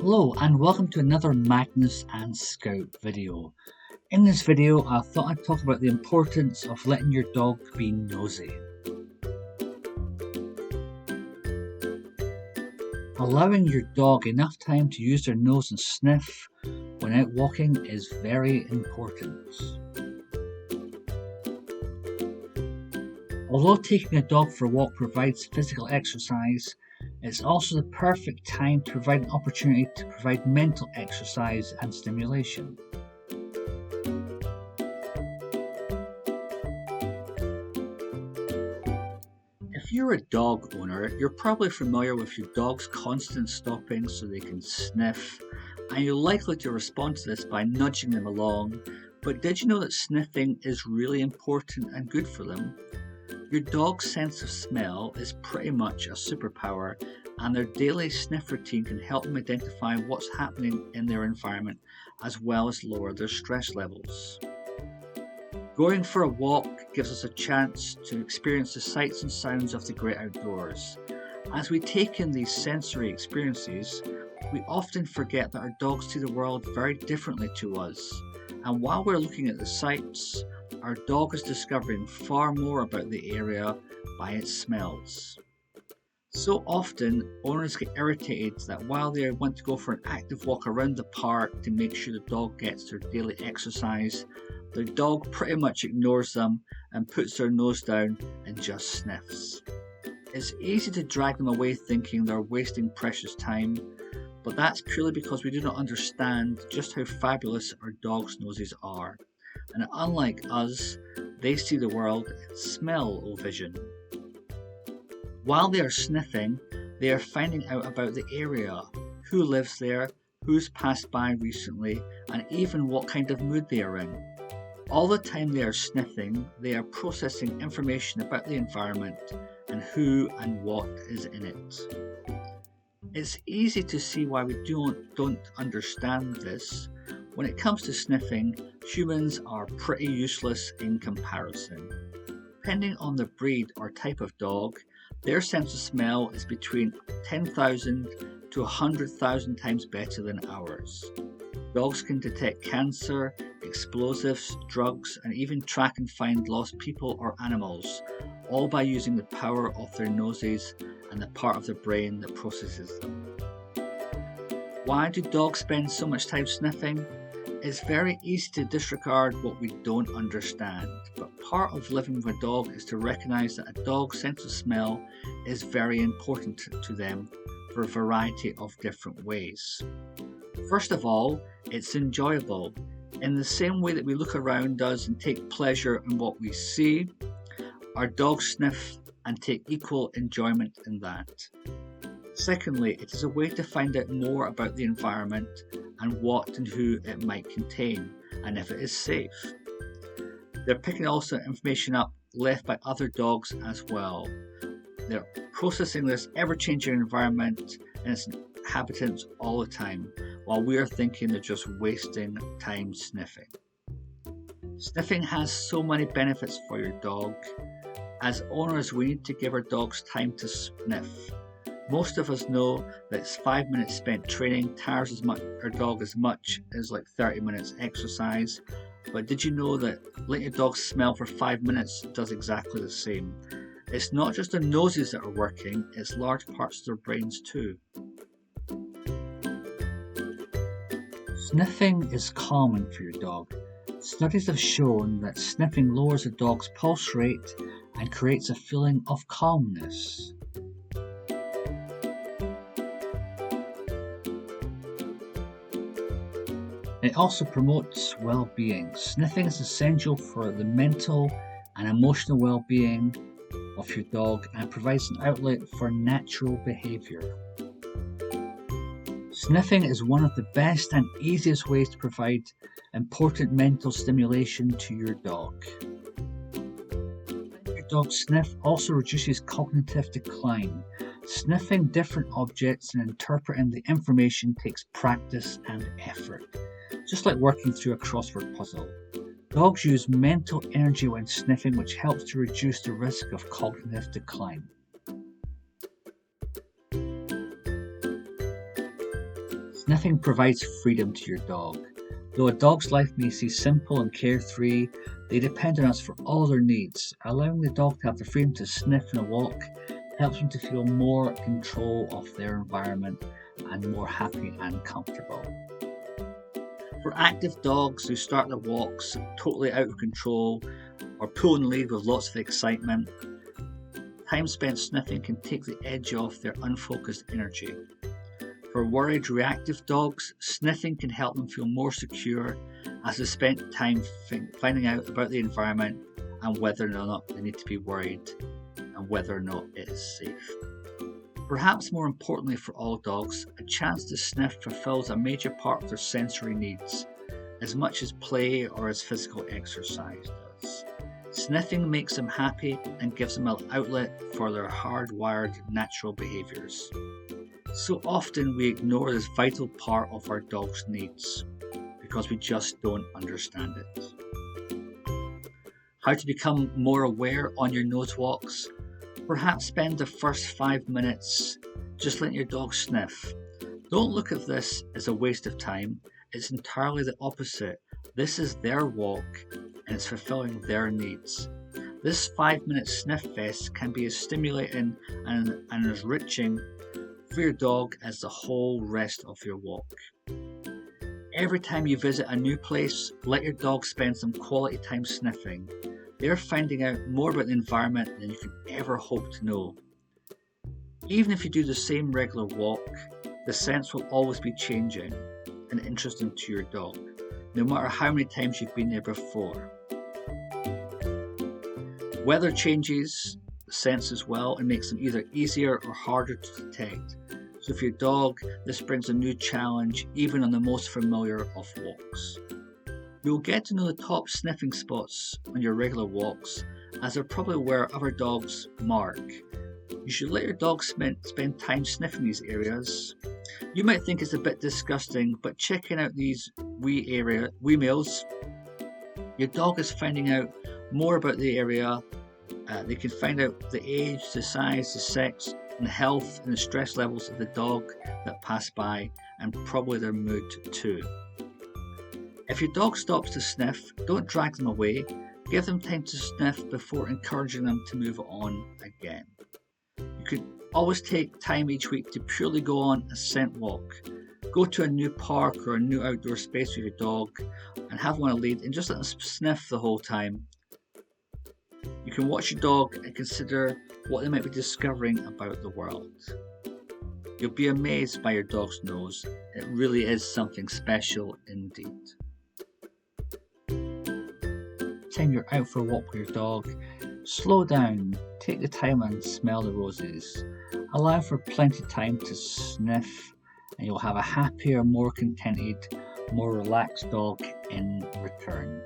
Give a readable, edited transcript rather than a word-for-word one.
Hello and welcome to another Magnus and Scout video. In this video I thought I'd talk about the importance of letting your dog be nosy. Allowing your dog enough time to use their nose and sniff when out walking is very important. Although taking a dog for a walk provides physical exercise, it's also the perfect time to provide an opportunity to provide mental exercise and stimulation. If you're a dog owner, you're probably familiar with your dog's constant stopping so they can sniff, and you're likely to respond to this by nudging them along. But did you know that sniffing is really important and good for them? Your dog's sense of smell is pretty much a superpower, and their daily sniff routine can help them identify what's happening in their environment as well as lower their stress levels. Going for a walk gives us a chance to experience the sights and sounds of the great outdoors. As we take in these sensory experiences, we often forget that our dogs see the world very differently to us, and while we're looking at the sights, our dog is discovering far more about the area by its smells. So often, owners get irritated that while they want to go for an active walk around the park to make sure the dog gets their daily exercise, the dog pretty much ignores them and puts their nose down and just sniffs. It's easy to drag them away thinking they're wasting precious time, but that's purely because we do not understand just how fabulous our dogs' noses are. And unlike us, they see the world in smell-o-vision. While they are sniffing, they are finding out about the area, who lives there, who's passed by recently, and even what kind of mood they are in. All the time they are sniffing, they are processing information about the environment and who and what is in it. It's easy to see why we don't understand this. When it comes to sniffing, humans are pretty useless in comparison. Depending on the breed or type of dog, their sense of smell is between 10,000 to 100,000 times better than ours. Dogs can detect cancer, explosives, drugs, and even track and find lost people or animals, all by using the power of their noses and the part of the brain that processes them. Why do dogs spend so much time sniffing? It's very easy to disregard what we don't understand, but part of living with a dog is to recognize that a dog's sense of smell is very important to them for a variety of different ways. First of all, it's enjoyable. In the same way that we look around us and take pleasure in what we see, our dogs sniff and take equal enjoyment in that. Secondly, it is a way to find out more about the environment and what and who it might contain, and if it is safe. They're picking also information up left by other dogs as well. They're processing this ever-changing environment and its inhabitants all the time, while we are thinking they're just wasting time sniffing. Sniffing has so many benefits for your dog. As owners, we need to give our dogs time to sniff. Most of us know that 5 minutes spent training tires our dog as much as 30 minutes exercise. But did you know that letting your dog smell for 5 minutes does exactly the same? It's not just their noses that are working, it's large parts of their brains too. Sniffing is calming for your dog. Studies have shown that sniffing lowers a dog's pulse rate and creates a feeling of calmness. It also promotes well-being. Sniffing is essential for the mental and emotional well-being of your dog and provides an outlet for natural behaviour. Sniffing is one of the best and easiest ways to provide important mental stimulation to your dog. Your dog's sniff also reduces cognitive decline. Sniffing different objects and interpreting the information takes practice and effort, just like working through a crossword puzzle. Dogs use mental energy when sniffing, which helps to reduce the risk of cognitive decline. Sniffing provides freedom to your dog. Though a dog's life may seem simple and carefree, they depend on us for all their needs. Allowing the dog to have the freedom to sniff in a walk helps them to feel more control of their environment and more happy and comfortable. For active dogs who start their walks totally out of control or pulling the lead with lots of excitement, time spent sniffing can take the edge off their unfocused energy. For worried, reactive dogs, sniffing can help them feel more secure as they spend time finding out about the environment and whether or not they need to be worried and whether or not it is safe. Perhaps more importantly for all dogs, a chance to sniff fulfills a major part of their sensory needs, as much as play or as physical exercise does. Sniffing makes them happy and gives them an outlet for their hardwired natural behaviours. So often we ignore this vital part of our dog's needs because we just don't understand it. How to become more aware on your nose walks? Perhaps spend the first 5 minutes just letting your dog sniff. Don't look at this as a waste of time. It's entirely the opposite. This is their walk and it's fulfilling their needs. This 5-minute sniff fest can be as stimulating and as enriching for your dog as the whole rest of your walk. Every time you visit a new place, let your dog spend some quality time sniffing. They're finding out more about the environment than you could ever hope to know. Even if you do the same regular walk, the scents will always be changing and interesting to your dog, no matter how many times you've been there before. Weather changes the scents as well and makes them either easier or harder to detect. So for your dog, this brings a new challenge even on the most familiar of walks. You'll get to know the top sniffing spots on your regular walks, as they're probably where other dogs mark. You should let your dog spend time sniffing these areas. You might think it's a bit disgusting, but checking out these wee meals, your dog is finding out more about the area. They can find out the age, the size, the sex, and the health and the stress levels of the dog that pass by, and probably their mood too. If your dog stops to sniff, don't drag them away. Give them time to sniff before encouraging them to move on again. You could always take time each week to purely go on a scent walk. Go to a new park or a new outdoor space with your dog and have one on a lead and just let them sniff the whole time. You can watch your dog and consider what they might be discovering about the world. You'll be amazed by your dog's nose. It really is something special indeed. Time you're out for a walk with your dog, slow down, take the time and smell the roses. Allow for plenty of time to sniff and you'll have a happier, more contented, more relaxed dog in return.